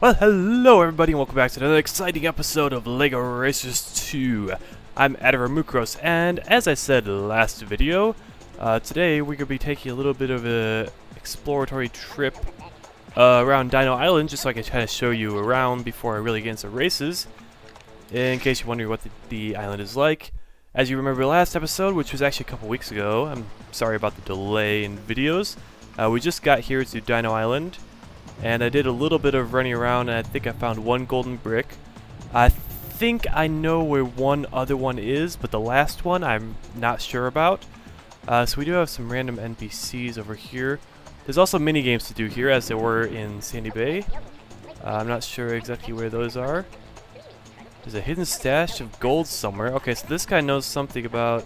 Well, hello everybody and welcome back to another exciting episode of LEGO Racers 2. I'm Atyrum, and as I said last video, today we're going to be taking a little bit of a exploratory trip around Dino Island, just so I can kind of show you around before I really get into races, in case you're wondering what the island is like. As you remember last episode, which was actually a couple weeks ago, I'm sorry about the delay in videos, we just got here to Dino Island. And I did a little bit of running around, and I think I found one golden brick. I think I know where one other one is, but the last one I'm not sure about. So we do have some random NPCs over here. There's also mini games to do here, as there were in Sandy Bay. I'm not sure exactly where those are. There's a hidden stash of gold somewhere. Okay, so this guy knows something about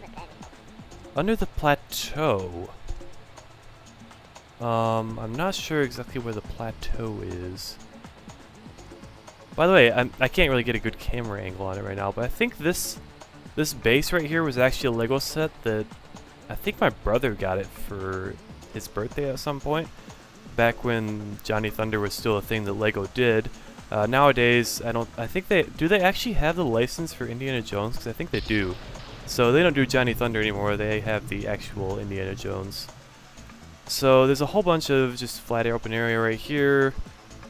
under the plateau. I'm not sure exactly where the plateau is. By the way, I can't really get a good camera angle on it right now, but I think this base right here was actually a Lego set that I think my brother got it for his birthday at some point, back when Johnny Thunder was still a thing that Lego did. Nowadays, I think they actually have the license for Indiana Jones? Because I think they do. So they don't do Johnny Thunder anymore, they have the actual Indiana Jones. So there's a whole bunch of just flat air open area right here.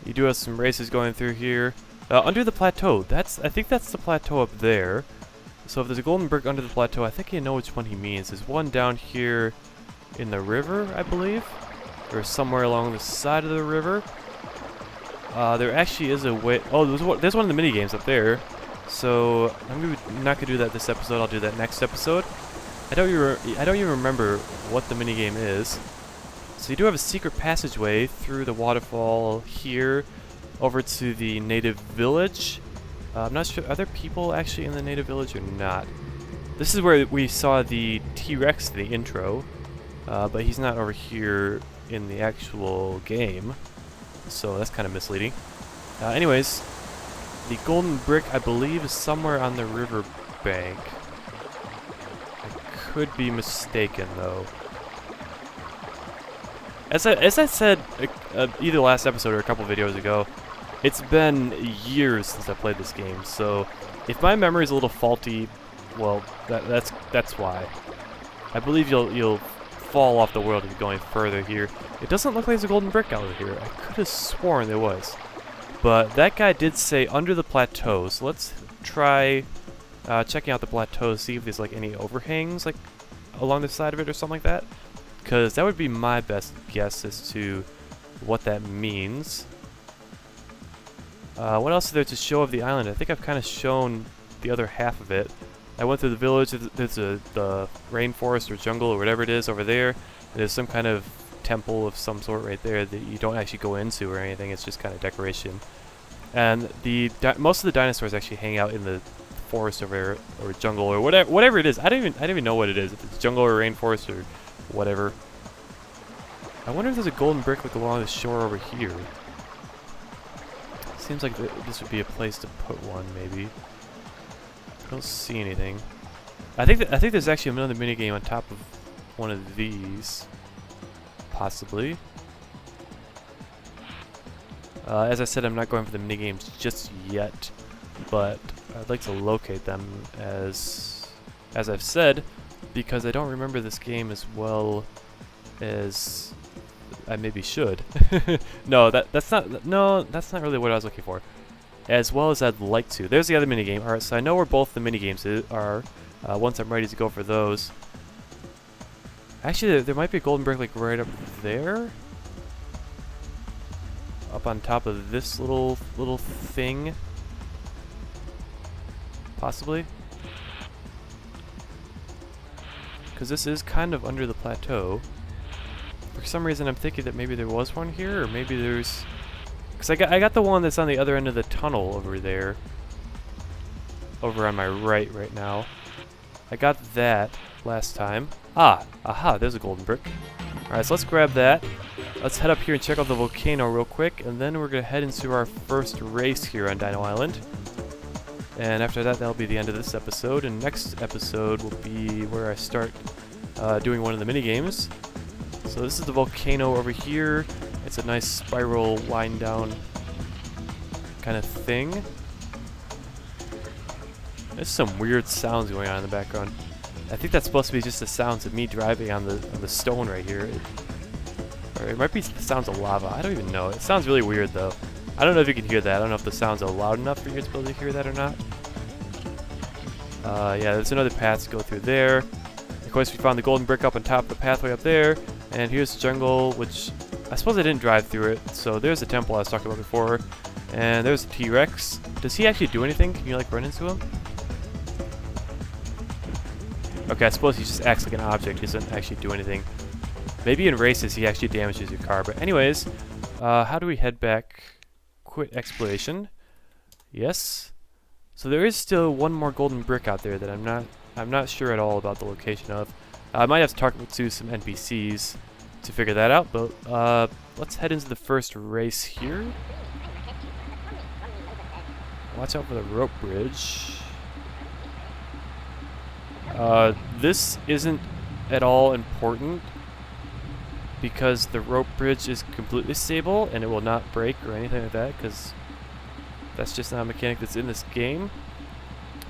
You do have some races going through here. Under the plateau, I think that's the plateau up there. So if there's a golden brick under the plateau, I think I know which one he means. There's one down here in the river, I believe. Or somewhere along the side of the river. There actually is a way... Oh, there's one of the mini games up there. So I'm not going to do that this episode, I'll do that next episode. I don't even remember what the mini game is. So you do have a secret passageway through the waterfall here over to the native village. I'm not sure, are there people actually in the native village or not? This is where we saw the T-Rex in the intro, but he's not over here in the actual game, so that's kind of misleading. Anyways, the golden brick I believe is somewhere on the river bank. I could be mistaken though. As I said either last episode or a couple videos ago, it's been years since I played this game, so if my memory is a little faulty, well, that's why. I believe you'll fall off the world if you're going further here. It doesn't look like there's a golden brick out here. I could have sworn there was. But that guy did say under the plateau, so let's try checking out the plateau, see if there's like any overhangs like along the side of it or something like that. Because that would be my best guess as to what that means. What else is there to show of the island? I think I've kind of shown the other half of it. I went through the village, there's the rainforest or jungle or whatever it is over there. There's some kind of temple of some sort right there that you don't actually go into or anything, it's just kind of decoration. And most of the dinosaurs actually hang out in the forest over there, or jungle or whatever it is. I don't even know what it is, if it's jungle or rainforest or whatever. I wonder if there's a golden brick like along the shore over here. Seems like this would be a place to put one, maybe. I don't see anything. I think there's actually another mini game on top of one of these, possibly. As I said, I'm not going for the mini games just yet, but I'd like to locate them as I've said, because I don't remember this game as well as I maybe should. No, that's not really what I was looking for. As well as I'd like to. There's the other minigame. Alright, so I know where both the minigames are. Once I'm ready to go for those. Actually, there might be a golden brick like right up there. Up on top of this little thing. Possibly. Because this is kind of under the plateau. For some reason I'm thinking that maybe there was one here, or maybe there's... Because I got the one that's on the other end of the tunnel over there. Over on my right now. I got that last time. Aha, there's a golden brick. Alright, so let's grab that. Let's head up here and check out the volcano real quick, and then we're going to head into our first race here on Dino Island. And after that, that'll be the end of this episode, and next episode will be where I start doing one of the mini games. So this is the volcano over here. It's a nice spiral line down kind of thing. There's some weird sounds going on in the background. I think that's supposed to be just the sounds of me driving on the stone right here. Or it might be the sounds of lava. I don't even know. It sounds really weird though. I don't know if you can hear that. I don't know if the sounds are loud enough for you to be able to hear that or not. Yeah, there's another path to go through there. Of course, we found the golden brick up on top of the pathway up there. And here's the jungle, which I suppose I didn't drive through it. So there's the temple I was talking about before. And there's the T-Rex. Does he actually do anything? Can you like run into him? Okay, I suppose he just acts like an object. He doesn't actually do anything. Maybe in races he actually damages your car. But anyways, how do we head back? Quit exploration. Yes. So there is still one more golden brick out there that I'm not sure at all about the location of. I might have to talk to some NPCs to figure that out. But let's head into the first race here. Watch out for the rope bridge. This isn't at all important because the rope bridge is completely stable and it will not break or anything like that, because that's just not a mechanic that's in this game.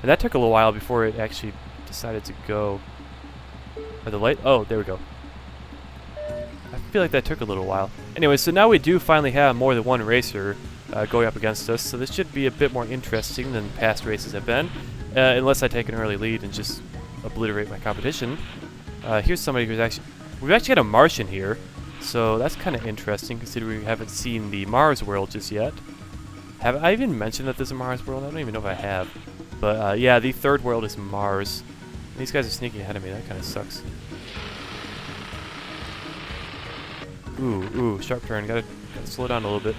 And that took a little while before it actually decided to go. Are the light? Oh, there we go. I feel like that took a little while. Anyway, so now we do finally have more than one racer going up against us, so this should be a bit more interesting than past races have been, unless I take an early lead and just obliterate my competition. Here's somebody who's actually... We've actually got a Martian here, so that's kind of interesting considering we haven't seen the Mars world just yet. Have I even mentioned that there's a Mars world? I don't even know if I have. But yeah, the third world is Mars. And these guys are sneaking ahead of me. That kind of sucks. Ooh, sharp turn. Gotta slow down a little bit.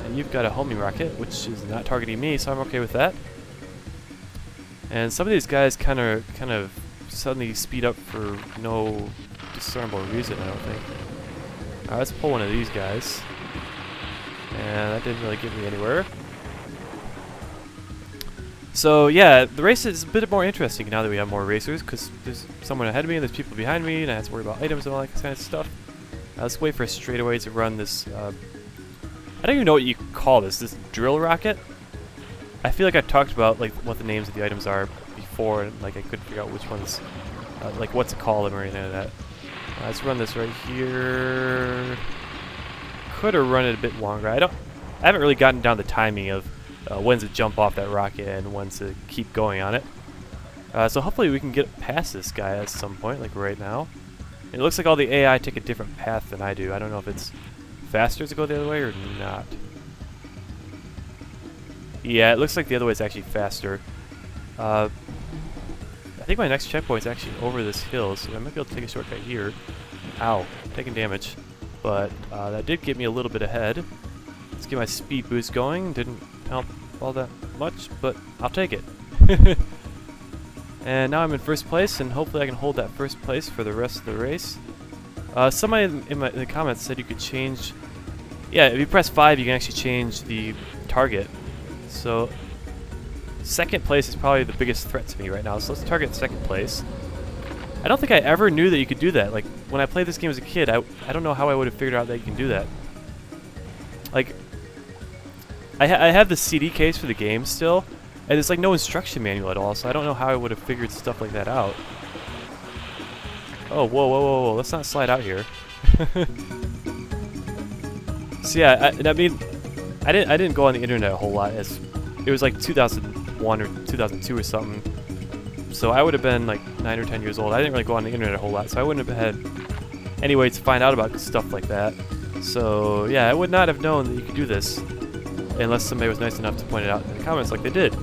And you've got a homing rocket, which is not targeting me, so I'm okay with that. And some of these guys kind of suddenly speed up for no discernible reason, I don't think. Alright, let's pull one of these guys. And that didn't really get me anywhere. So yeah, the race is a bit more interesting now that we have more racers, because there's someone ahead of me and there's people behind me, and I have to worry about items and all that kind of stuff. Let's wait for a straightaway to run this, I don't even know what you call this drill rocket? I feel like I talked about like what the names of the items are before, and like I couldn't figure out which ones, like what to call them or anything like that. Let's run this right here. Could have run it a bit longer. I haven't really gotten down the timing of when to jump off that rocket and when to keep going on it. So hopefully we can get past this guy at some point, like right now. It looks like all the AI take a different path than I do. I don't know if it's faster to go the other way or not. Yeah, it looks like the other way is actually faster. I think my next checkpoint is actually over this hill, so I might be able to take a shortcut here. Ow, taking damage. But that did get me a little bit ahead. Let's get my speed boost going. Didn't help all that much, but I'll take it. And now I'm in first place, and hopefully I can hold that first place for the rest of the race. Somebody in the comments said you could change... Yeah, if you press 5, you can actually change the target. So, second place is probably the biggest threat to me right now, so let's target second place. I don't think I ever knew that you could do that. Like, when I played this game as a kid, I don't know how I would have figured out that you can do that. Like, I have the CD case for the game still, and there's like no instruction manual at all, so I don't know how I would have figured stuff like that out. Oh, whoa, let's not slide out here. So yeah, I mean, I didn't go on the internet a whole lot, as it was like 2001 or 2002 or something. So I would have been like 9 or 10 years old. I didn't really go on the internet a whole lot, so I wouldn't have had any way to find out about stuff like that. So yeah, I would not have known that you could do this unless somebody was nice enough to point it out in the comments like they did.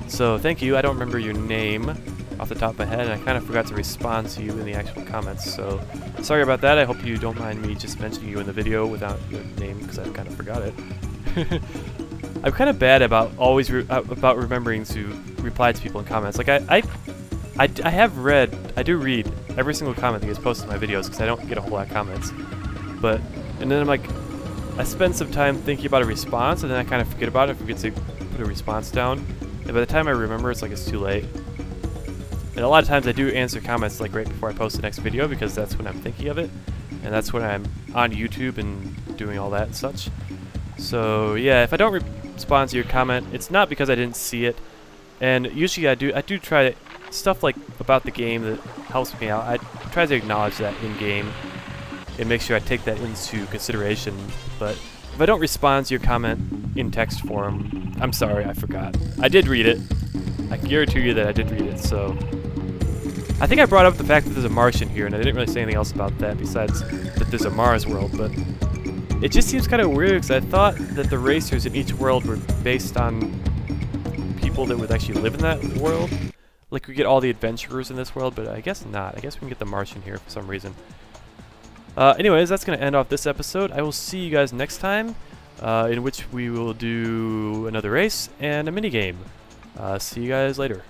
So thank you. I don't remember your name off the top of my head, and I kind of forgot to respond to you in the actual comments. So sorry about that. I hope you don't mind me just mentioning you in the video without your name, because I kind of forgot it. I'm kind of bad about always about remembering to reply to people in comments. Like I do read every single comment that gets posted in my videos, because I don't get a whole lot of comments. And then I'm like, I spend some time thinking about a response, and then I kind of forget about it, forget to put a response down. And by the time I remember, it's like it's too late. And a lot of times I do answer comments like right before I post the next video, because that's when I'm thinking of it, and that's when I'm on YouTube and doing all that and such. So yeah, if I don't respond to your comment, it's not because I didn't see it. And usually I do try to, stuff like about the game that helps me out, I try to acknowledge that in game and make sure I take that into consideration. But if I don't respond to your comment in text form, I'm sorry, I forgot. I did read it. I guarantee you that I did read it. So I think I brought up the fact that there's a Martian here, and I didn't really say anything else about that besides that there's a Mars world. But it just seems kind of weird because I thought that the racers in each world were based on people that would actually live in that world. Like we get all the adventurers in this world, but I guess not. I guess we can get the Martian here for some reason. Anyways, that's going to end off this episode. I will see you guys next time, in which we will do another race and a minigame. See you guys later.